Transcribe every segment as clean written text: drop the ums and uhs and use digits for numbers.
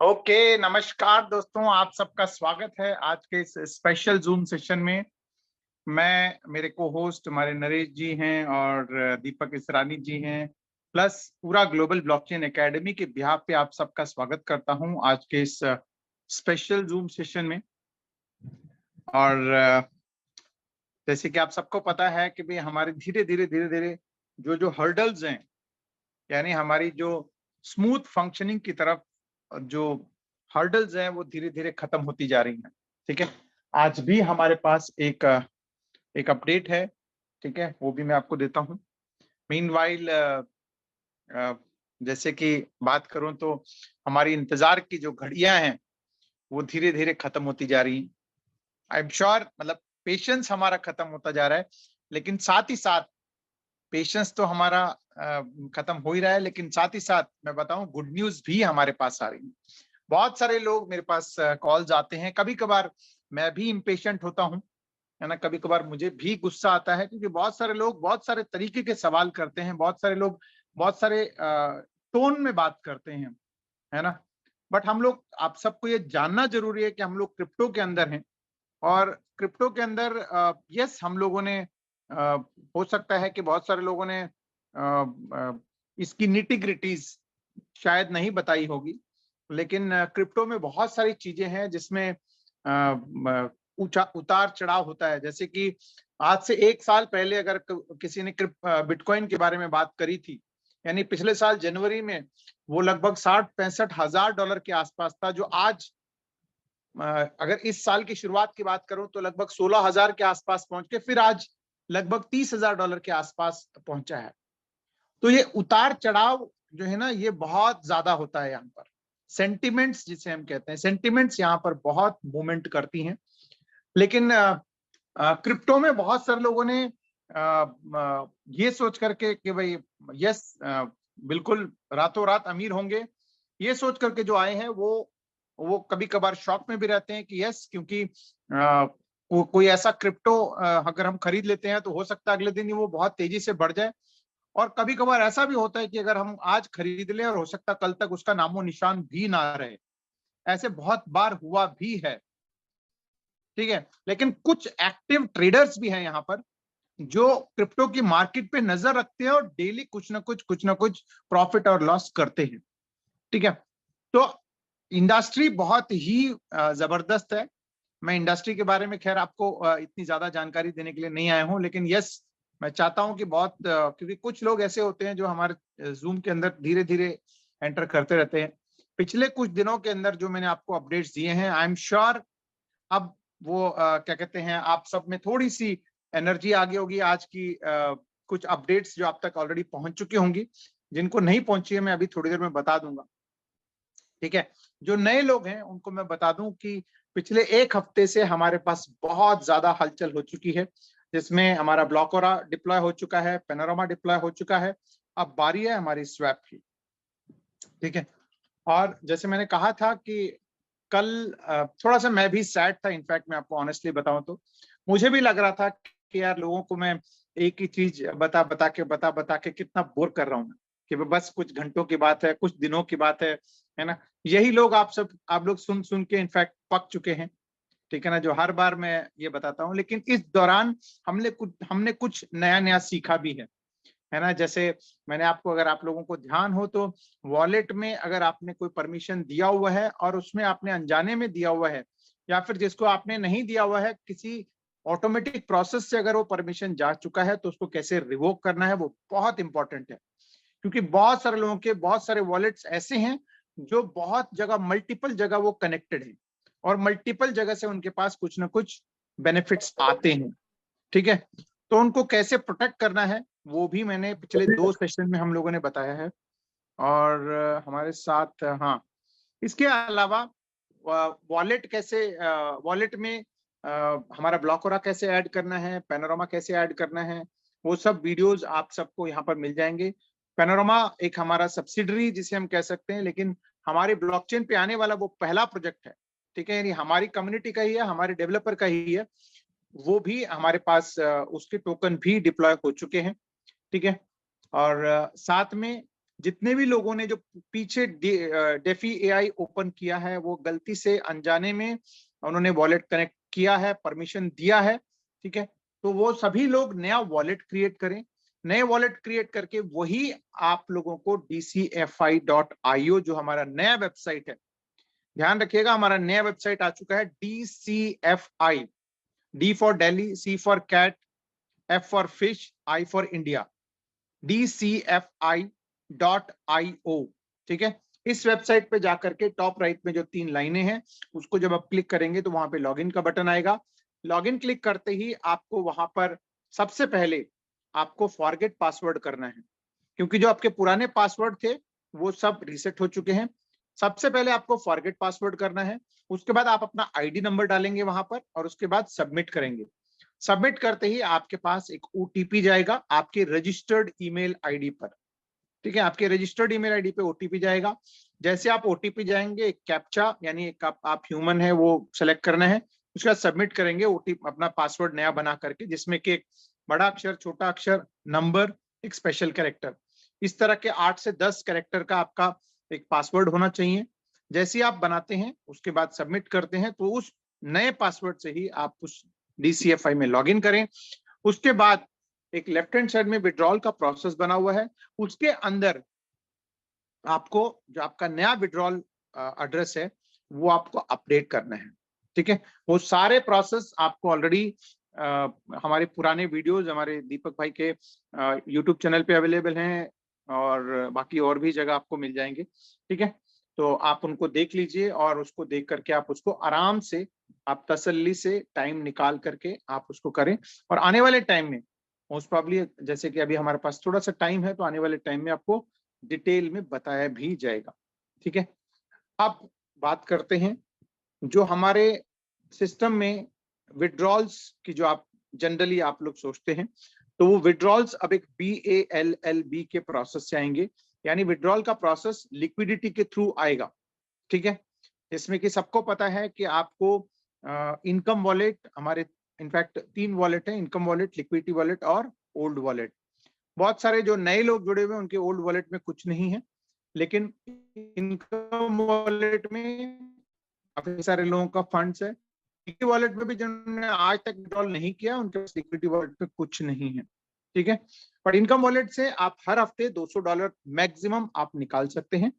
Okay, नमस्कार दोस्तों, आप सबका स्वागत है आज के इस स्पेशल जूम सेशन में। मैं मेरे को होस्ट हमारे नरेश जी हैं और दीपक इसरानी जी हैं, प्लस पूरा ग्लोबल ब्लॉकचेन एकेडमी के बिहाफ पे आप सबका स्वागत करता हूं आज के इस स्पेशल जूम सेशन में। और जैसे कि आप सबको पता है कि भाई हमारे धीरे धीरे जो जो हर्डल्स हैं, यानी हमारी जो स्मूथ फंक्शनिंग की तरफ जो हर्डल्स हैं वो धीरे धीरे खत्म होती जा रही हैं। ठीक है, आज भी हमारे पास एक अपडेट है। ठीक है, वो भी मैं आपको देता हूँ। मीनवाइल जैसे कि बात करूं तो हमारी इंतजार की जो घड़ियां हैं वो धीरे धीरे खत्म होती जा रही हैं। आई एम श्योर, मतलब पेशेंस हमारा खत्म होता जा रहा है, लेकिन साथ ही साथ पेशेंस तो हमारा खत्म हो ही रहा है, लेकिन साथ ही साथ मैं बताऊं गुड न्यूज भी हमारे पास आ रही है। बहुत सारे लोग मेरे पास कॉल्स आते हैं, कभी कभार मैं भी इम्पेशेंट होता हूं, है ना। कभी कभार मुझे भी गुस्सा आता है क्योंकि बहुत सारे लोग बहुत सारे तरीके के सवाल करते हैं, बहुत सारे लोग बहुत सारे टोन में बात करते हैं, है ना। बट हम लोग, आप सबको ये जानना जरूरी है कि हम लोग क्रिप्टो के अंदर हैं। और क्रिप्टो के अंदर यस, हम लोगों ने हो सकता है कि बहुत सारे लोगों ने इसकी निटी-ग्रिटीज शायद नहीं बताई होगी, लेकिन क्रिप्टो में बहुत सारी चीजें हैं जिसमें उतार चढ़ाव होता है। जैसे कि आज से 1 साल पहले अगर किसी ने बिटकॉइन के बारे में बात करी थी, यानी पिछले साल जनवरी में वो लगभग 60-65 हजार डॉलर के आसपास था, जो आज अगर इस साल की शुरुआत की बात करूं तो लगभग 16 हजार के आसपास पहुंच के फिर आज लगभग 30 हजार डॉलर के आसपास पहुंचा है। तो ये उतार चढ़ाव जो है ना, ये बहुत ज्यादा होता है यहाँ पर। सेंटिमेंट्स जिसे हम कहते हैं, सेंटिमेंट्स यहाँ पर बहुत मूवमेंट करती हैं। लेकिन क्रिप्टो में बहुत सारे लोगों ने ये सोच करके कि भाई यस, बिल्कुल रातों रात अमीर होंगे, ये सोच करके जो आए हैं वो कभी कभार शॉक में भी रहते हैं कि यस, क्योंकि कोई ऐसा क्रिप्टो अगर हम खरीद लेते हैं तो हो सकता है अगले दिन ही वो बहुत तेजी से बढ़ जाए। और कभी कभार ऐसा भी होता है कि अगर हम आज खरीद लें और हो सकता है कल तक उसका नामो निशान भी ना रहे। ऐसे बहुत बार हुआ भी है। ठीक है, लेकिन कुछ एक्टिव ट्रेडर्स भी हैं यहाँ पर जो क्रिप्टो की मार्केट पे नजर रखते हैं और डेली कुछ ना कुछ प्रॉफिट और लॉस करते हैं। ठीक है, तो इंडस्ट्री बहुत ही जबरदस्त है। मैं इंडस्ट्री के बारे में खैर आपको इतनी ज्यादा जानकारी देने के लिए नहीं आया हूं, लेकिन यस, मैं चाहता हूं कि बहुत क्योंकि कुछ लोग ऐसे होते हैं जो हमारे जूम के अंदर धीरे धीरे एंटर करते रहते हैं। पिछले कुछ दिनों के अंदर जो मैंने आपको अपडेट्स दिए हैं, आई एम श्योर अब वो क्या कहते हैं, आप सब में थोड़ी सी एनर्जी आ गई होगी। आज की कुछ अपडेट्स जो आप तक ऑलरेडी पहुंच चुकी होंगी, जिनको नहीं पहुंची है मैं अभी थोड़ी देर में बता दूंगा। ठीक है, जो नए लोग हैं उनको मैं बता दूं कि पिछले 1 हफ्ते से हमारे पास बहुत ज्यादा हलचल हो चुकी है, जिसमें हमारा ब्लॉकोरा डिप्लॉय हो चुका है, पेनोरामा डिप्लॉय हो चुका है। अब बारी है हमारी स्वैप की। ठीक है, और जैसे मैंने कहा था कि कल थोड़ा सा मैं भी सैड था। इनफैक्ट मैं आपको ऑनेस्टली बताऊं तो मुझे भी लग रहा था कि यार लोगों को मैं एक ही चीज बता के कितना बोर कर रहा हूँ कि बस कुछ घंटों की बात है, कुछ दिनों की बात है ना। यही लोग आप लोग सुन सुन के इनफैक्ट पक चुके हैं। ठीक है ना, जो हर बार मैं ये बताता हूँ, लेकिन इस दौरान हमने कुछ नया नया सीखा भी है ना। जैसे मैंने आपको, अगर आप लोगों को ध्यान हो तो, वॉलेट में अगर आपने कोई परमिशन दिया हुआ है और उसमें आपने अनजाने में दिया हुआ है, या फिर जिसको आपने नहीं दिया हुआ है, किसी ऑटोमेटिक प्रोसेस से अगर वो परमिशन जा चुका है तो उसको कैसे रिवोक करना है, वो बहुत इंपॉर्टेंट है। क्योंकि बहुत सारे लोगों के बहुत सारे वॉलेट्स ऐसे हैं जो बहुत जगह, मल्टीपल जगह वो कनेक्टेड है और मल्टीपल जगह से उनके पास कुछ ना कुछ बेनिफिट्स आते हैं। ठीक है, तो उनको कैसे प्रोटेक्ट करना है वो भी मैंने पिछले 2 सेशन में हम लोगों ने बताया है। और हमारे साथ हाँ, इसके अलावा वॉलेट में हमारा ब्लॉकोरा कैसे ऐड करना है, पैनोरामा कैसे ऐड करना है, वो सब वीडियोस आप सबको यहाँ पर मिल जाएंगे। पैनोरामा एक हमारा सब्सिडरी जिसे हम कह सकते हैं, लेकिन हमारे ब्लॉकचेन पे आने वाला वो पहला प्रोजेक्ट है। ठीक है, यानी हमारी कम्युनिटी का ही है, हमारे डेवलपर का ही है। वो भी हमारे पास उसके टोकन भी डिप्लॉय हो चुके हैं। ठीक है, और साथ में जितने भी लोगों ने जो पीछे डेफी एआई ओपन किया है, वो गलती से अनजाने में उन्होंने वॉलेट कनेक्ट किया है, परमिशन दिया है, ठीक है, तो वो सभी लोग नया वॉलेट क्रिएट करें। नए वॉलेट क्रिएट करके वही आप लोगों को dcfi.io जो हमारा नया वेबसाइट है, ध्यान रखिएगा हमारा नया वेबसाइट आ चुका है DCFI, D for Delhi, C for cat, F for fish, I for India, DCFI.io, ठीक है। इस वेबसाइट पे जाकर के टॉप राइट में जो 3 लाइनें हैं उसको जब आप क्लिक करेंगे तो वहां पे लॉगिन का बटन आएगा। लॉगिन क्लिक करते ही आपको वहां पर सबसे पहले आपको फॉरगेट पासवर्ड करना है, क्योंकि जो आपके पुराने पासवर्ड थे वो सब रीसेट हो चुके हैं। सबसे पहले आपको फॉरगेट पासवर्ड करना है, उसके बाद आप अपना आईडी नंबर डालेंगे वहां पर और उसके बाद सबमिट करेंगे। सबमिट करते ही आपके पास एक ओटीपी जाएगा आपके रजिस्टर्ड ईमेल आईडी पर, ठीक है, आपके रजिस्टर्ड ईमेल आईडी पे ओटीपी जाएगा। जैसे आप ओटीपी जाएंगे, एक कैप्चा यानी एक आप ह्यूमन है वो सेलेक्ट करना है, उसके बाद सबमिट करेंगे ओटीपी अपना पासवर्ड नया बना करके, जिसमें कि एक बड़ा अक्षर, छोटा अक्षर, नंबर, एक स्पेशल कैरेक्टर, इस तरह के 8 से 10 कैरेक्टर का आपका एक पासवर्ड होना चाहिए। जैसे आप बनाते हैं उसके बाद सबमिट करते हैं तो उस नए पासवर्ड से ही आप उस DCFI में लॉगिन करें। उसके बाद एक लेफ्ट हैंड साइड में विड्रॉल का प्रोसेस बना हुआ है, उसके अंदर आपको जो आपका नया विड्रॉल एड्रेस है वो आपको अपडेट करना है, ठीक है। वो सारे प्रोसेस आपको ऑलरेडी हमारे पुराने वीडियोस हमारे दीपक भाई के यूट्यूब चैनल पे अवेलेबल हैं और बाकी और भी जगह आपको मिल जाएंगे, ठीक है। तो आप उनको देख लीजिए और उसको देख करके आप उसको आराम से, आप तसल्ली से टाइम निकाल करके आप उसको करें। और आने वाले टाइम में मोस्ट प्रॉब्ली, जैसे कि अभी हमारे पास थोड़ा सा टाइम है, तो आने वाले टाइम में आपको डिटेल में बताया भी जाएगा, ठीक है। अब बात करते हैं जो हमारे सिस्टम में विड्रॉल्स की, जो आप जनरली आप लोग सोचते हैं, तो वो विड्रॉल्स अब एक BALLB के प्रोसेस से आएंगे, यानी विड्रॉल का प्रोसेस लिक्विडिटी के थ्रू आएगा, ठीक है। इसमें कि सबको पता है कि आपको इनकम वॉलेट, हमारे इनफैक्ट 3 वॉलेट है, इनकम वॉलेट, लिक्विडिटी वॉलेट और ओल्ड वॉलेट। बहुत सारे जो नए लोग जुड़े हुए हैं उनके ओल्ड वॉलेट में कुछ नहीं है, लेकिन इनकम वॉलेट में काफी सारे लोगों का फंड्स है। लिक्विडिटी वॉलेट में भी जिन्होंने आज तक विड्रॉल नहीं किया उनके पास लिक्विडिटी वॉलेट में कुछ नहीं है, ठीक है। पर इनकम वॉलेट से आप हर हफ्ते $200 मैक्सिमम आप निकाल सकते हैं,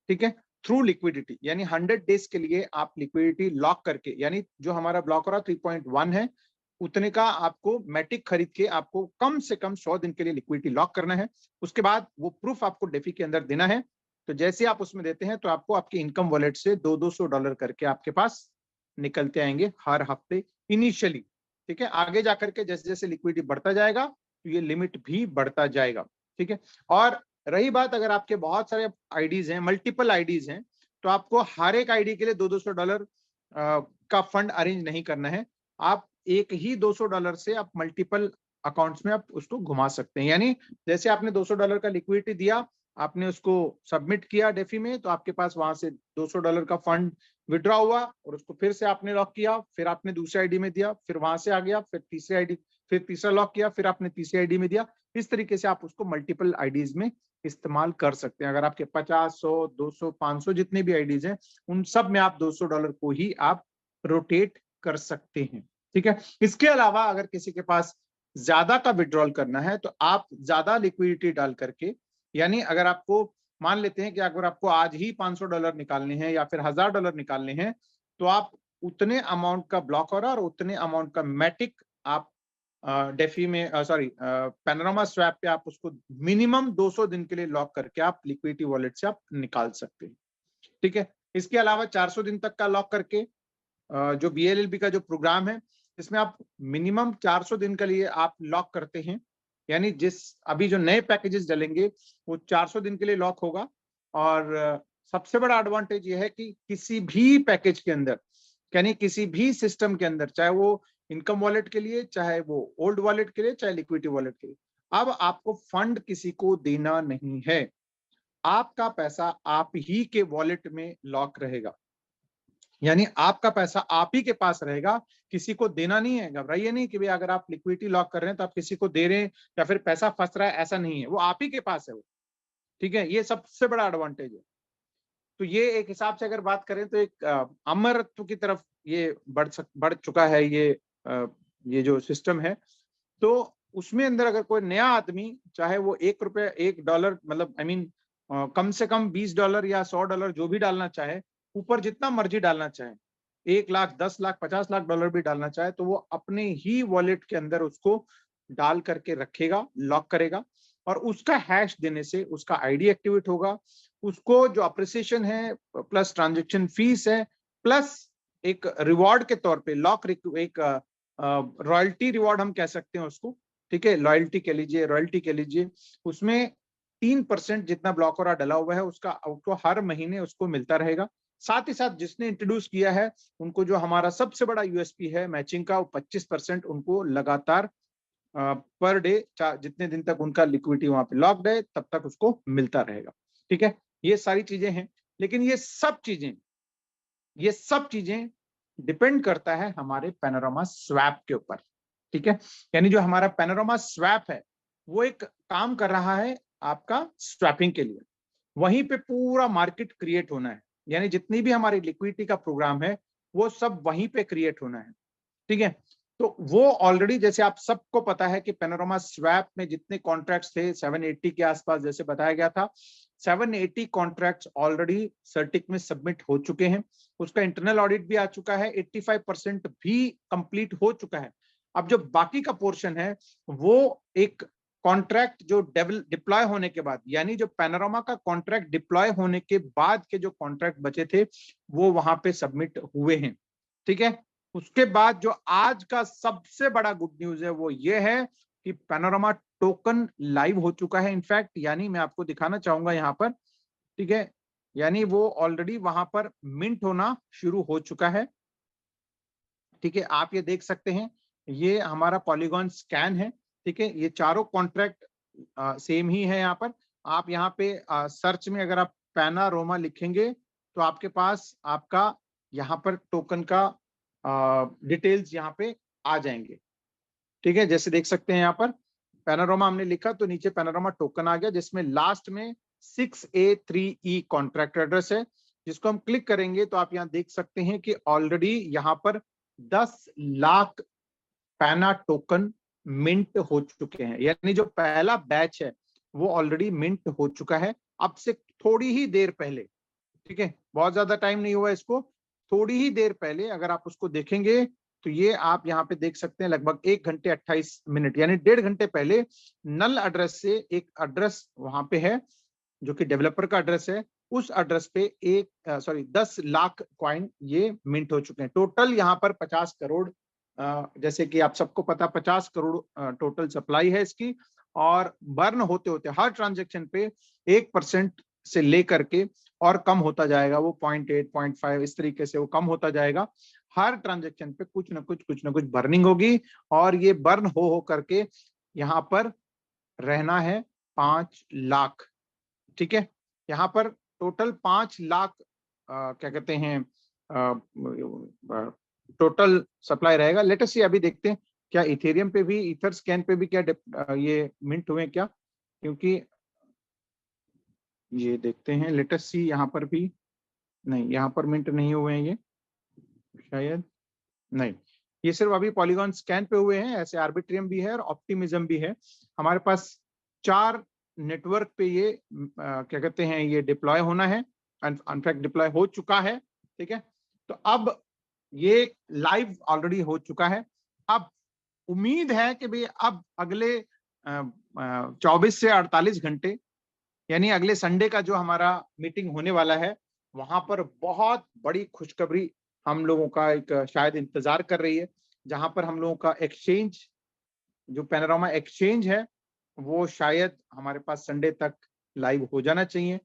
ठीक है, थ्रू लिक्विडिटी। यानी 100 डेज के लिए आप लिक्विडिटी लॉक करके, यानी जो हमारा ब्लॉक हो रहा 3.1 है उतने का आपको मैटिक खरीद के आपको कम से कम 100 दिन के लिए लिक्विडिटी लॉक करना है। उसके बाद वो प्रूफ आपको डेफी के अंदर देना है। तो जैसे आप उसमें देते हैं तो आपको आपके इनकम वॉलेट से $200 करके आपके पास निकलते आएंगे हर हफ्ते इनिशियली, ठीक है। आगे जाकर के जैसे जैसे लिक्विडिटी बढ़ता जाएगा तो ये लिमिट भी बढ़ता जाएगा, ठीक है। और रही बात, अगर आपके बहुत सारे आईडीज हैं, मल्टीपल आईडीज हैं, तो आपको हर एक आईडी के लिए $200 का फंड अरेंज नहीं करना है। आप एक ही $200 से आप मल्टीपल अकाउंट्स में आप उसको घुमा सकते हैं। यानी जैसे आपने $200 का लिक्विडिटी दिया, आपने उसको सबमिट किया डेफी में, तो आपके पास वहां से $200 का फंड विड्रॉ हुआ और उसको फिर से आपने लॉक किया, फिर आपने दूसरी आईडी में दिया, फिर वहां से आ गया, फिर तीसरी आईडी, फिर तीसरा लॉक किया, फिर आपने तीसरी आईडी में दिया। इस तरीके से आप उसको मल्टीपल आईडीज में इस्तेमाल कर सकते हैं। अगर आपके 50, 100, 200, 500 जितने भी आईडीज हैं उन सब में आप $200 को ही आप रोटेट कर सकते हैं, ठीक है। इसके अलावा अगर किसी के पास ज्यादा का विड्रॉल करना है तो आप ज्यादा लिक्विडिटी डाल करके, यानी अगर आपको मान लेते हैं कि अगर आपको आज ही $500 निकालने हैं या फिर $1000 निकालने हैं, तो आप उतने अमाउंट का ब्लॉक और उतने अमाउंट का मैटिक आप डेफी में, सॉरी, पैनोरामा स्वैप पे आप उसको मिनिमम 200 दिन के लिए लॉक करके आप लिक्विडिटी वॉलेट से आप निकाल सकते हैं, ठीक है। इसके अलावा 400 दिन तक का लॉक करके जो BLLB का जो प्रोग्राम है, इसमें आप मिनिमम 400 दिन के लिए आप लॉक करते हैं, यानी जिस अभी जो नए पैकेजेस डलेंगे वो 400 दिन के लिए लॉक होगा। और सबसे बड़ा एडवांटेज ये है कि किसी भी पैकेज के अंदर, यानी किसी भी सिस्टम के अंदर, चाहे वो इनकम वॉलेट के लिए, चाहे वो ओल्ड वॉलेट के लिए, चाहे लिक्विडिटी वॉलेट के लिए, अब आपको फंड किसी को देना नहीं है। आपका पैसा आप ही के वॉलेट में लॉक रहेगा, यानी आपका पैसा आप ही के पास रहेगा, किसी को देना नहीं है। घबराइए नहीं कि भाई अगर आप लिक्विडिटी लॉक कर रहे हैं तो आप किसी को दे रहे हैं या फिर पैसा फंस रहा है, ऐसा नहीं है, वो आप ही के पास है वो, ठीक है, ये सबसे बड़ा एडवांटेज है। तो ये एक हिसाब से अगर बात करें तो एक अमरत्व की तरफ ये बढ़ चुका है ये जो सिस्टम है। तो उसमें अंदर अगर कोई नया आदमी, चाहे वो $1 $1 मतलब आई मीन कम से कम $20 या $100 जो भी डालना चाहे, ऊपर जितना मर्जी डालना चाहे, 1 लाख, 10 लाख, $50 लाख भी डालना चाहे, तो वो अपने ही वॉलेट के अंदर उसको डाल करके रखेगा, लॉक करेगा, और उसका हैश देने से उसका आईडी एक्टिवेट होगा। उसको जो अप्रिसिएशन है, प्लस ट्रांजेक्शन फीस है, प्लस एक रिवॉर्ड के तौर पे एक रॉयल्टी रिवॉर्ड हम कह सकते हैं उसको, ठीक है, रॉयल्टी कह लीजिए, उसमें 3% जितना ब्लॉकर डला हुआ है उसका आपको हर महीने उसको मिलता रहेगा। साथ ही साथ जिसने इंट्रोड्यूस किया है उनको जो हमारा सबसे बड़ा यूएसपी है मैचिंग का, वो 25% उनको लगातार पर डे जितने दिन तक उनका लिक्विडिटी वहां पे लॉक्ड है तब तक उसको मिलता रहेगा। ठीक है, ये सारी चीजें हैं, लेकिन ये सब चीजें डिपेंड करता है हमारे पैनोरामा स्वैप के ऊपर। ठीक है, यानी जो हमारा पैनोरामा स्वैप है वो एक काम कर रहा है आपका स्वैपिंग के लिए। वहीं पे पूरा मार्केट क्रिएट होना है, यानी जितनी भी हमारी लिक्विडिटी का प्रोग्राम है वो सब वहीं पे क्रिएट होना है। ठीक है, तो वो ऑलरेडी जैसे आप सबको पता है कि पैनोरामा स्वैप में जितने कॉन्ट्रैक्ट्स थे 780 के आसपास, जैसे बताया गया था, 780 कॉन्ट्रैक्ट्स ऑलरेडी सर्टिक में सबमिट हो चुके हैं। उसका इंटरनल ऑडिट भी आ चुका है, 85% भी कंप्लीट हो चुका है। अब जो बाकी का पोर्शन है वो एक कॉन्ट्रैक्ट जो डिप्लॉय होने के बाद, यानी जो पैनोरामा का कॉन्ट्रैक्ट डिप्लॉय होने के बाद के जो कॉन्ट्रैक्ट बचे थे वो वहां पे सबमिट हुए हैं। ठीक है, उसके बाद जो आज का सबसे बड़ा गुड न्यूज है वो ये है कि पैनोरामा टोकन लाइव हो चुका है इनफैक्ट, यानी मैं आपको दिखाना चाहूंगा यहाँ पर। ठीक है, यानी वो ऑलरेडी वहां पर मिंट होना शुरू हो चुका है। ठीक है, आप ये देख सकते हैं, ये हमारा पॉलीगॉन स्कैन है। ठीक है, ये चारों कॉन्ट्रैक्ट सेम ही है। यहाँ पर आप यहाँ पे सर्च में अगर आप पैनारोमा लिखेंगे तो आपके पास आपका यहाँ पर टोकन का डिटेल्स यहाँ पे आ जाएंगे। ठीक है, जैसे देख सकते हैं यहाँ पर पैनोरामा हमने लिखा तो नीचे पैनोरामा टोकन आ गया, जिसमें लास्ट में 6A3E कॉन्ट्रैक्ट एड्रेस है, जिसको हम क्लिक करेंगे तो आप यहाँ देख सकते हैं कि ऑलरेडी यहाँ पर 10 लाख पैना टोकन मिंट हो चुके हैं, यानी जो पहला बैच है वो ऑलरेडी मिंट हो चुका है अब से थोड़ी ही देर पहले। ठीक है, बहुत ज्यादा टाइम नहीं हुआ इसको, थोड़ी ही देर पहले अगर आप उसको देखेंगे तो ये आप यहाँ पे देख सकते हैं लगभग 1 घंटे 28 मिनट यानी 1.5 घंटे पहले नल एड्रेस से एक एड्रेस वहां पे है जो कि डेवलपर का एड्रेस है, उस एड्रेस पे 10 लाख कॉइन ये मिंट हो चुके हैं। टोटल यहाँ पर 50 करोड़, जैसे कि आप सबको पता 50 करोड़ टोटल सप्लाई है इसकी, और बर्न होते होते हर ट्रांजेक्शन पे 1% से लेकर के और कम होता जाएगा, वो 0.8 0.5 इस तरीके से वो कम होता जाएगा। हर ट्रांजेक्शन पे कुछ ना कुछ बर्निंग होगी, और ये बर्न हो करके यहाँ पर रहना है 5 लाख। ठीक है, यहाँ पर टोटल 5 लाख क्या कहते हैं टोटल सप्लाई रहेगा। लेट अस सी, अभी देखते हैं क्या इथेरियम पे भी, ईथर स्कैन पे भी क्या ये मिंट हुए क्या, क्योंकि ये देखते हैं। लेट अस सी, यहाँ पर भी नहीं, यहाँ पर मिंट नहीं हुए हैं ये शायद, नहीं, ये सिर्फ अभी पॉलीगॉन स्कैन पे हुए हैं। ऐसे आर्बिट्रियम भी है और ऑप्टिमिज्म भी है। हमारे पास 4 नेटवर्क पे ये क्या कहते हैं ये डिप्लॉय होना है, इनफैक्ट डिप्लॉय हो चुका है। ठीक है, तो अब ये लाइव ऑलरेडी हो चुका है। अब उम्मीद है कि भाई अब अगले 24 से 48 घंटे, यानी अगले संडे का जो हमारा मीटिंग होने वाला है, वहां पर बहुत बड़ी खुशखबरी हम लोगों का एक शायद इंतजार कर रही है, जहां पर हम लोगों का एक्सचेंज, जो पैनोरामा एक्सचेंज है, वो शायद हमारे पास संडे तक लाइव हो जाना चाहिए।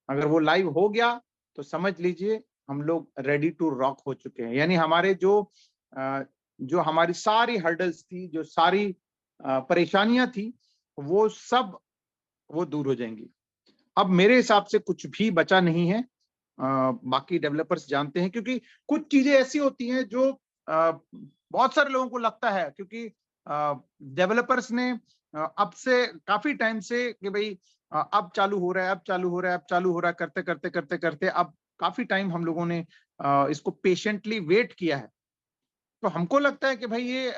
अगर वो लाइव हो गया तो समझ लीजिए हम लोग रेडी टू रॉक हो चुके हैं, यानी हमारे जो हमारी सारी हर्डल्स थी, जो सारी परेशानियां थी, वो सब वो दूर हो जाएंगी। अब मेरे हिसाब से कुछ भी बचा नहीं है। बाकी डेवलपर्स जानते हैं, क्योंकि कुछ चीजें ऐसी होती हैं जो बहुत सारे लोगों को लगता है, क्योंकि डेवलपर्स ने अब से काफी टाइम से कि भाई अब चालू हो रहा है, अब चालू हो रहा है, अब चालू हो रहा है, करते करते करते करते अब काफी टाइम हम लोगों ने इसको पेशेंटली वेट किया है। तो हमको लगता है कि भाई ये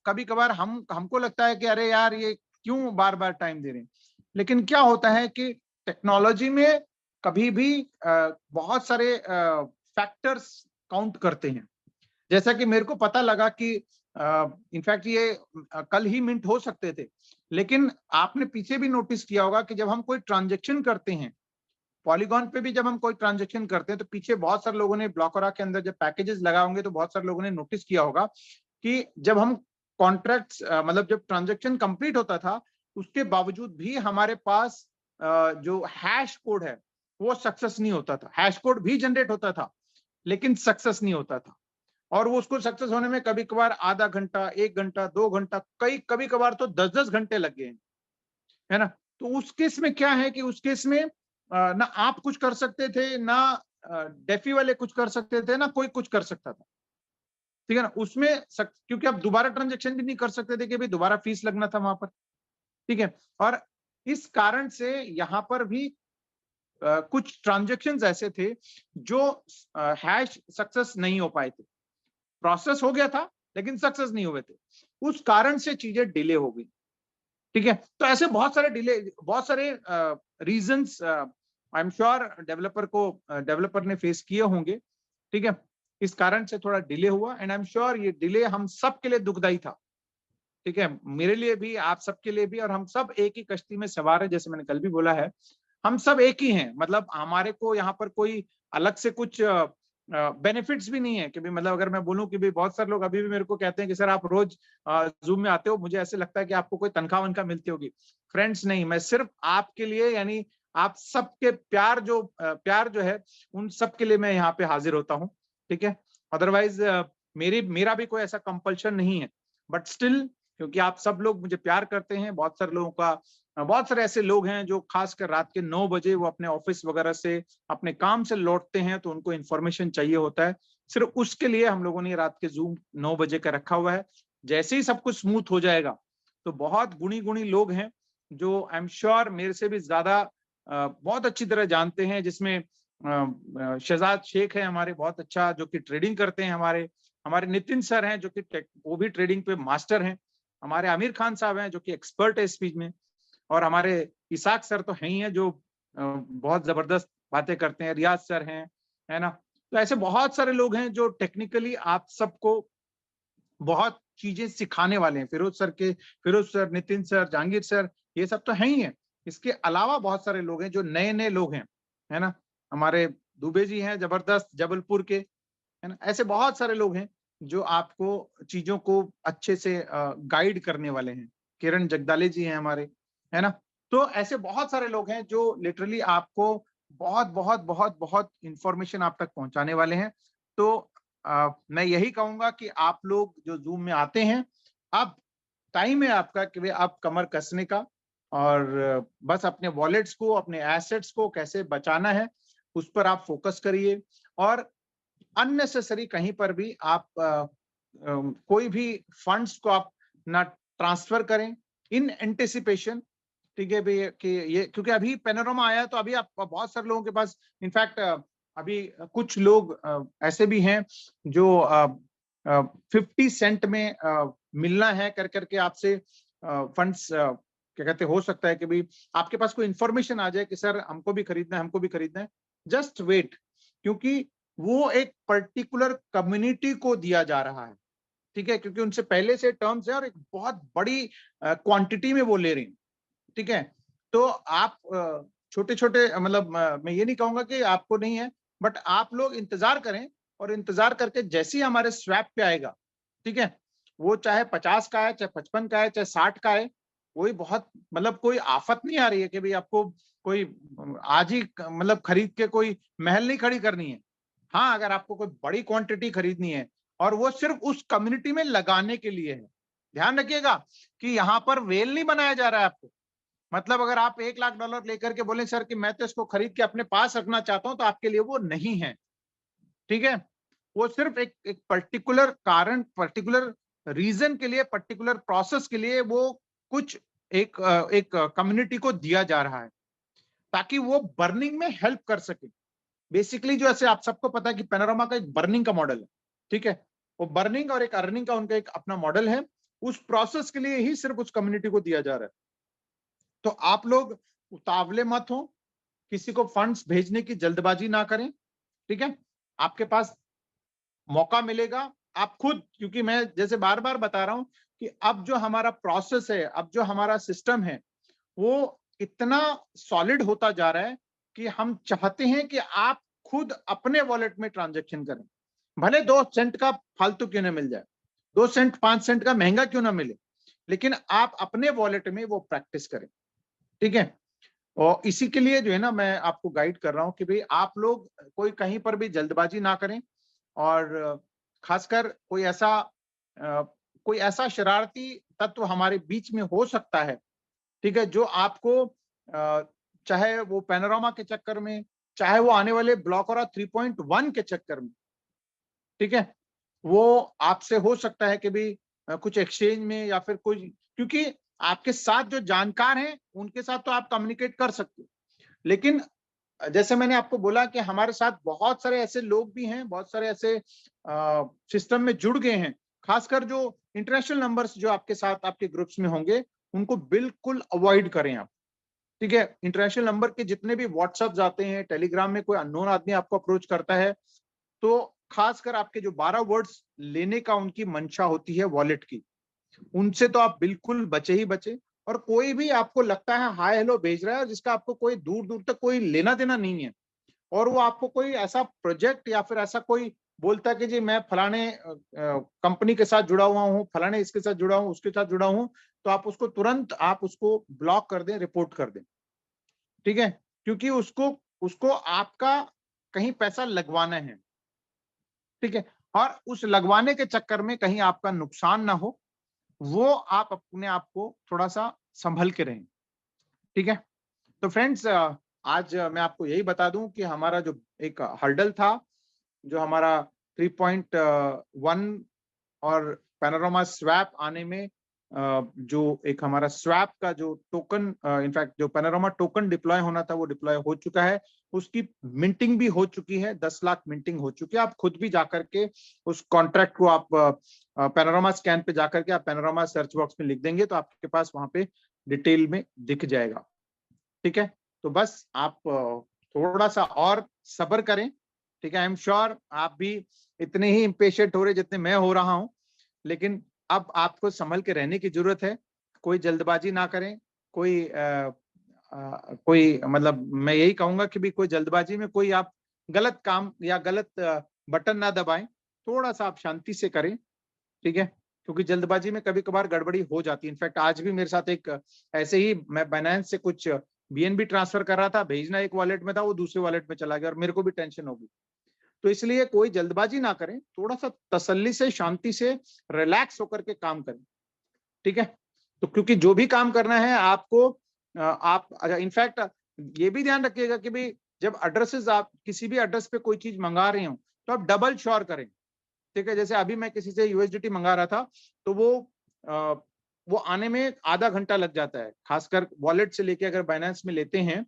कभी कभार हमको लगता है कि अरे यार ये क्यों बार बार टाइम दे रहे हैं। लेकिन क्या होता है कि टेक्नोलॉजी में कभी भी बहुत सारे फैक्टर्स काउंट करते हैं। जैसा कि मेरे को पता लगा कि इनफैक्ट ये कल ही मिंट हो सकते थे, लेकिन आपने पीछे भी नोटिस किया होगा कि जब हम कोई ट्रांजेक्शन करते हैं पॉलीगॉन पे भी, जब हम कोई ट्रांजेक्शन करते हैं तो पीछे बहुत सारे लोगों ने ब्लॉकरा के अंदर जब पैकेजेस लगाए होंगे तो बहुत सारे लोगों ने नोटिस किया होगा कि जब हम कॉन्ट्रैक्ट्स मतलब जब ट्रांजेक्शन कंप्लीट होता था उसके बावजूद भी हमारे पास जो हैश कोड है वो सक्सेस नहीं होता था। हैश कोड भी जनरेट होता था लेकिन सक्सेस नहीं होता था। और वो उसको सक्सेस होने में कभी कभार आधा घंटा, 1 घंटा, 2 घंटा, कभी कभार तो 10-10 घंटे लग गए हैं, है ना। तो उस केस में क्या है कि उस केस में ना आप कुछ कर सकते थे, ना डेफी वाले कुछ कर सकते थे, ना कोई कुछ कर सकता था। ठीक है ना। उसमें क्योंकि आप दोबारा ट्रांजेक्शन भी नहीं कर सकते थे कि भाई दोबारा फीस लगना था वहां पर। ठीक है। और इस कारण से यहाँ पर भी कुछ ट्रांजेक्शन्स ऐसे थे जो हैश सक्सेस नहीं हो पाए थे। प्रोसेस हो गया था लेकिन सक्सेस नहीं हुए थे। उस कारण से चीजें डिले हो गई। ठीक है। तो ऐसे बहुत सारे डिले, बहुत सारे reasons I am sure developer ने फेस किए होंगे। ठीक है। इस कारण से थोड़ा डिले हुआ एंड आई एम श्योर ये डिले हम सब के लिए दुखदाई था। ठीक है। मेरे लिए भी, आप सबके लिए भी, और हम सब एक ही कश्ती में सवार है, जैसे मैंने कल भी बोला है। हम सब एक ही हैं, मतलब हमारे को यहाँ पर कोई अलग से कुछ बेनिफिट्स भी नहीं है कि भी, मतलब अगर मैं बोलूं कि भी बहुत सारे लोग अभी भी मेरे को कहते हैं कि सर आप रोज जूम में आते हो, मुझे ऐसे लगता है कि आपको कोई तनख्वाह वनख्वाह मिलती होगी। फ्रेंड्स नहीं, मैं सिर्फ आपके लिए, यानी आप सबके प्यार जो है उन सब के लिए मैं यहाँ पे हाजिर होता हूँ। ठीक है। अदरवाइज मेरा भी कोई ऐसा कंपल्शन नहीं है, बट स्टिल क्योंकि आप सब लोग मुझे प्यार करते हैं, बहुत सारे लोगों का, बहुत सारे ऐसे लोग हैं जो खासकर रात के 9 बजे वो अपने ऑफिस वगैरह से, अपने काम से लौटते हैं तो उनको इन्फॉर्मेशन चाहिए होता है। सिर्फ उसके लिए हम लोगों ने रात के जूम 9 बजे का रखा हुआ है। जैसे ही सब कुछ स्मूथ हो जाएगा तो बहुत गुणी गुणी लोग हैं जो आई एम श्योर मेरे से भी ज्यादा बहुत अच्छी तरह जानते हैं, जिसमें शहजाद शेख है हमारे, बहुत अच्छा, जो कि ट्रेडिंग करते हैं। हमारे हमारे नितिन सर हैं जो कि वो भी ट्रेडिंग पे मास्टर हैं। हमारे आमिर खान साहब हैं जो कि एक्सपर्ट है इस चीज में। और हमारे इसाक सर तो हैं ही हैं जो बहुत जबरदस्त बातें करते हैं। रियाज सर हैं, है ना। तो ऐसे बहुत सारे लोग हैं जो टेक्निकली आप सबको बहुत चीजें सिखाने वाले हैं। Firoz sir, Nitin sir, Jahangir sir, ये सब तो है ही है। इसके अलावा बहुत सारे लोग हैं जो नए नए लोग हैं, है ना। हमारे दुबे जी हैं जबरदस्त, जबलपुर के, है ना। ऐसे बहुत सारे लोग हैं जो आपको चीजों को अच्छे से गाइड करने वाले हैं। किरण जगदाले जी हैं हमारे, है ना। तो ऐसे बहुत सारे लोग हैं जो लिटरली आपको बहुत बहुत बहुत बहुत इंफॉर्मेशन आप तक पहुंचाने वाले हैं। तो मैं यही कहूंगा कि आप लोग जो जूम में आते हैं, अब टाइम है आपका कि आप कमर कसने का, और बस अपने वॉलेट्स को, अपने एसेट्स को कैसे बचाना है उस पर आप फोकस करिए। और अननेसेसरी कहीं पर भी आप कोई भी फंड्स को आप ना ट्रांसफर करें इन एंटिसिपेशन। ठीक है भैया कि ये, क्योंकि अभी पेनोरमा आया तो अभी आप बहुत सारे लोगों के पास, इनफैक्ट अभी कुछ लोग ऐसे भी हैं जो 50 सेंट में मिलना है कर करके आपसे फंड्स, क्या कहते, हो सकता है कि भाई आपके पास कोई इंफॉर्मेशन आ जाए कि सर हमको भी खरीदना है, हमको भी खरीदना है। जस्ट वेट, क्योंकि वो एक पर्टिकुलर कम्युनिटी को दिया जा रहा है। ठीक है। क्योंकि उनसे पहले से टर्म्स है और एक बहुत बड़ी क्वांटिटी में वो ले रहे हैं। ठीक है। तो आप छोटे छोटे, मतलब मैं ये नहीं कहूंगा कि आपको नहीं है, बट आप लोग इंतजार करें। और इंतजार करके जैसे ही हमारे स्वैप पे आएगा, ठीक है, वो चाहे 50 का है, चाहे 55 का है, चाहे 60 का है, कोई बहुत, मतलब कोई आफत नहीं आ रही है कि भाई आपको कोई आज ही मतलब खरीद के कोई महल नहीं खड़ी करनी है। हाँ, अगर आपको कोई बड़ी क्वांटिटी खरीदनी है और वो सिर्फ उस कम्युनिटी में लगाने के लिए है, ध्यान रखिएगा कि यहाँ पर वेल नहीं बनाया जा रहा है आपको। मतलब अगर आप $1 लाख लेकर के बोले सर कि मैं तो इसको खरीद के अपने पास रखना चाहता हूं, तो आपके लिए वो नहीं है। ठीक है। वो सिर्फ एक पर्टिकुलर कारण, पर्टिकुलर रीजन के लिए, पर्टिकुलर प्रोसेस के लिए वो कुछ एक कम्युनिटी को दिया जा रहा है ताकि वो बर्निंग में हेल्प कर सके। बेसिकली जो ऐसे आप सबको पता है कि पैनोरामा का एक बर्निंग का मॉडल है, ठीक है, वो बर्निंग और एक अर्निंग का उनका एक अपना मॉडल है। उस प्रोसेस के लिए ही सिर्फ उस कम्युनिटी को दिया जा रहा है। तो आप लोग उतावले मत हो, किसी को फंड्स भेजने की जल्दबाजी ना करें, ठीक है। आपके पास मौका मिलेगा, आप खुद, क्योंकि मैं जैसे बार बार बता रहा हूं कि अब जो हमारा प्रोसेस है, अब जो हमारा सिस्टम है, वो इतना सॉलिड होता जा रहा है कि हम चाहते हैं कि आप खुद अपने वॉलेट में ट्रांजैक्शन करें, भले 2 सेंट का फालतू क्यों ना मिल जाए, 2 सेंट 5 सेंट का महंगा क्यों ना मिले, लेकिन आप अपने वॉलेट में वो प्रैक्टिस करें, ठीक है। और इसी के लिए जो है ना, मैं आपको गाइड कर रहा हूं कि भाई आप लोग कोई कहीं पर भी जल्दबाजी ना करें, और खासकर कोई ऐसा शरारती तत्व हमारे बीच में हो सकता है, ठीक है, जो आपको चाहे वो पैनोरामा के चक्कर में, चाहे वो आने वाले ब्लॉकरा 3.1 के चक्कर में, ठीक है, वो आपसे हो सकता है कि भी कुछ एक्सचेंज में या फिर कुछ, क्योंकि आपके साथ जो जानकार हैं उनके साथ तो आप कम्युनिकेट कर सकते हो, लेकिन जैसे मैंने आपको बोला कि हमारे साथ बहुत सारे ऐसे लोग भी हैं, बहुत सारे ऐसे सिस्टम में जुड़ गए हैं, खासकर जो इंटरनेशनल नंबर्स जो आपके साथ आपके ग्रुप्स में होंगे, उनको बिल्कुल अवॉइड करें आप, ठीक है। इंटरनेशनल नंबर के जितने भी व्हाट्सएप जाते हैं, टेलीग्राम में कोई अननोन आदमी आपको अप्रोच करता है, तो खासकर आपके जो 12 वर्ड्स लेने का उनकी मंशा होती है वॉलेट की, उनसे तो आप बिल्कुल बचे ही बचे। और कोई भी आपको लगता है हाय हेलो भेज रहा है, जिसका आपको कोई दूर दूर तक कोई लेना देना नहीं है, और वो आपको कोई ऐसा प्रोजेक्ट या फिर ऐसा कोई बोलता है कि जी मैं फलाने कंपनी के साथ जुड़ा हुआ हूँ, फलाने इसके साथ जुड़ा हूँ, उसके साथ जुड़ा हूँ, तो आप उसको तुरंत आप उसको ब्लॉक कर दें, रिपोर्ट कर दें, ठीक है, क्योंकि उसको उसको आपका कहीं पैसा लगवाना है, ठीक है, और उस लगवाने के चक्कर में कहीं आपका नुकसान ना हो, वो आप अपने आप को थोड़ा सा संभल के रहें, ठीक है। तो फ्रेंड्स, आज मैं आपको यही बता दूं कि हमारा जो एक हर्डल था, जो हमारा 3.1 और पैनोरामा स्वैप आने में, जो एक हमारा स्वैप का जो टोकन, इनफैक्ट जो पैनोरामा टोकन डिप्लॉय होना था वो डिप्लॉय हो चुका है, उसकी मिंटिंग भी हो चुकी है, 10 लाख मिंटिंग हो चुकी है। आप खुद भी जाकर के उस कॉन्ट्रैक्ट को आप पैनोरामा स्कैन पे जाकर के आप पैनोरामा सर्च बॉक्स में लिख देंगे तो आपके पास वहां पे डिटेल में दिख जाएगा, ठीक है। तो बस आप थोड़ा सा और सब्र करें, ठीक है। आई एम श्योर आप भी इतने ही इम्पेशेंट हो रहे जितने मैं हो रहा हूं, लेकिन अब आपको संभल के रहने की जरूरत है। कोई जल्दबाजी ना करें, कोई मतलब मैं यही कहूंगा कि भी कोई जल्दबाजी में कोई आप गलत काम या गलत बटन ना दबाएं, थोड़ा सा आप शांति से करें, ठीक है, क्योंकि जल्दबाजी में कभी कभार गड़बड़ी हो जाती है। इनफैक्ट आज भी मेरे साथ एक ऐसे ही, मैं बाइनेंस से कुछ बीएनबी ट्रांसफर कर रहा था, भेजना एक वॉलेट में था, वो दूसरे वॉलेट में चला गया और मेरे को भी टेंशन हो गई। तो इसलिए कोई जल्दबाजी ना करें, थोड़ा सा तसल्ली से, शांति से, रिलैक्स होकर के काम करें, ठीक है। तो क्योंकि जो भी काम करना है आपको, आप इनफैक्ट ये भी ध्यान रखिएगा कि भाई जब एड्रेसेस, आप किसी भी एड्रेस पे कोई चीज मंगा रहे हो तो आप डबल श्योर करें, ठीक है। जैसे अभी मैं किसी से यूएसडीटी मंगा रहा था, तो वो आने में आधा घंटा लग जाता है, खासकर वॉलेट से लेके अगर बाइनेंस में लेते हैं,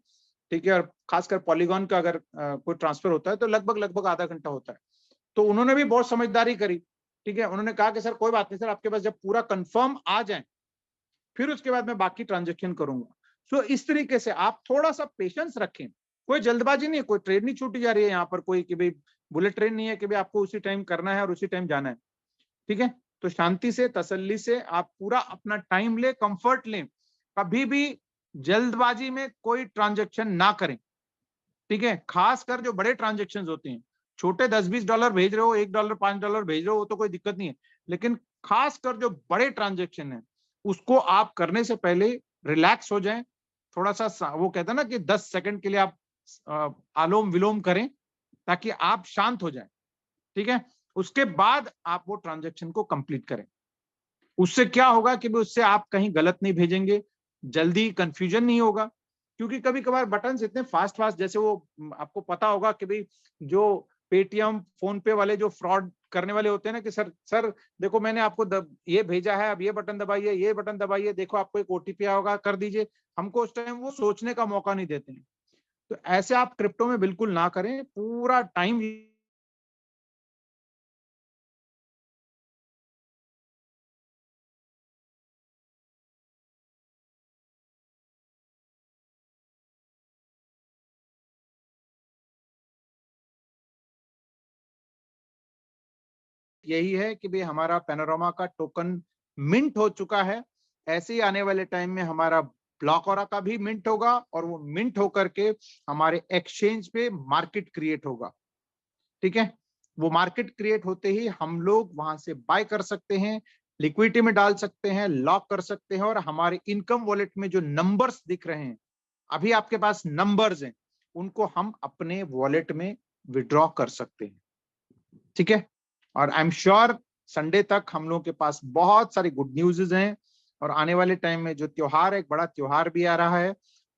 ठीक है, और खासकर पॉलीगॉन का अगर कोई ट्रांसफर होता है तो लगभग लगभग आधा घंटा होता है। तो उन्होंने भी बहुत समझदारी करी, ठीक है, उन्होंने कहा कि सर कोई बात नहीं सर, आपके पास जब पूरा कंफर्म आ जाए फिर उसके बाद मैं बाकी ट्रांजेक्शन करूंगा। सो इस तरीके से आप थोड़ा सा पेशेंस रखें, कोई जल्दबाजी नहीं है, कोई ट्रेन नहीं छूटी जा रही है यहाँ पर, कोई कि भाई बुलेट ट्रेन नहीं है कि भाई आपको उसी टाइम करना है और उसी टाइम जाना है, ठीक है। तो शांति से, तसल्ली से आप पूरा अपना टाइम लें, कंफर्ट लें, कभी भी जल्दबाजी में कोई ट्रांजेक्शन ना करें, ठीक है। खासकर जो बड़े ट्रांजेक्शन होते हैं, छोटे $10-20 भेज रहे हो, $1 $5 भेज रहे हो, वो तो कोई दिक्कत नहीं है, लेकिन खासकर जो बड़े ट्रांजेक्शन है उसको आप करने से पहले रिलैक्स हो जाएं, थोड़ा सा, वो कहते हैं ना कि 10 सेकंड के लिए आप आलोम विलोम करें ताकि आप शांत हो जाएं, ठीक है। उसके बाद आप वो ट्रांजेक्शन को कंप्लीट करें। उससे क्या होगा कि उससे आप कहीं गलत नहीं भेजेंगे, जल्दी कंफ्यूजन नहीं होगा, क्योंकि कभी कभार बटन्स इतने फास्ट फास्ट, जैसे वो आपको पता होगा कि भाई जो पेटीएम फोन पे वाले जो फ्रॉड करने वाले होते हैं ना कि सर देखो मैंने आपको ये भेजा है, अब ये बटन दबाइए, ये बटन दबाइए, देखो आपको एक ओटीपी आया होगा, कर दीजिए। हमको उस टाइम वो सोचने का मौका नहीं देते हैं। तो ऐसे आप क्रिप्टो में बिल्कुल ना करें, पूरा टाइम यही है कि भाई हमारा पैनोरामा का टोकन मिंट हो चुका है। ऐसे ही आने वाले टाइम में हमारा ब्लॉकओरा का भी मिंट होगा और वो मिंट होकर के हमारे एक्सचेंज पे मार्केट क्रिएट होगा। ठीक है, वो मार्केट क्रिएट होते ही हम लोग वहां से बाय कर सकते हैं, लिक्विडिटी में डाल सकते हैं, लॉक कर सकते हैं, और हमारे इनकम वॉलेट में जो नंबर्स दिख रहे हैं, अभी आपके पास नंबर्स हैं, उनको हम अपने वॉलेट में विड्रॉ कर सकते हैं। ठीक है, और आई एम श्योर संडे तक हम लोगों के पास बहुत सारी गुड न्यूज़ हैं, और आने वाले टाइम में जो त्योहार है, एक बड़ा त्योहार भी आ रहा है,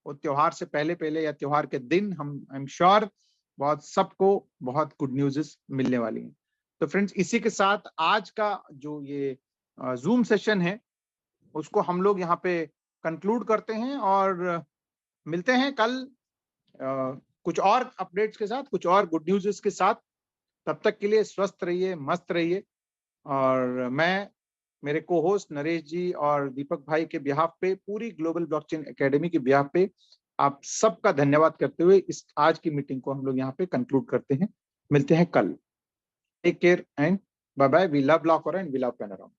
वो त्योहार से पहले पहले या त्योहार के दिन हम आई एम श्योर बहुत सबको बहुत गुड न्यूज़ मिलने वाली हैं। तो फ्रेंड्स, इसी के साथ आज का जो ये जूम सेशन है उसको हम लोग यहाँ पे कंक्लूड करते हैं, और मिलते हैं कल कुछ और अपडेट्स के साथ, कुछ और गुड न्यूज़ के साथ। तब तक के लिए स्वस्थ रहिए, मस्त रहिए। और मैं मेरे को होस्ट नरेश जी और दीपक भाई के बिहाफ पे, पूरी ग्लोबल ब्लॉकचेन एकेडमी के बिहाफ पे आप सबका धन्यवाद करते हुए इस आज की मीटिंग को हम लोग यहाँ पे कंक्लूड करते हैं। मिलते हैं कल। Take care and bye bye. We love Blockora and we love panorama.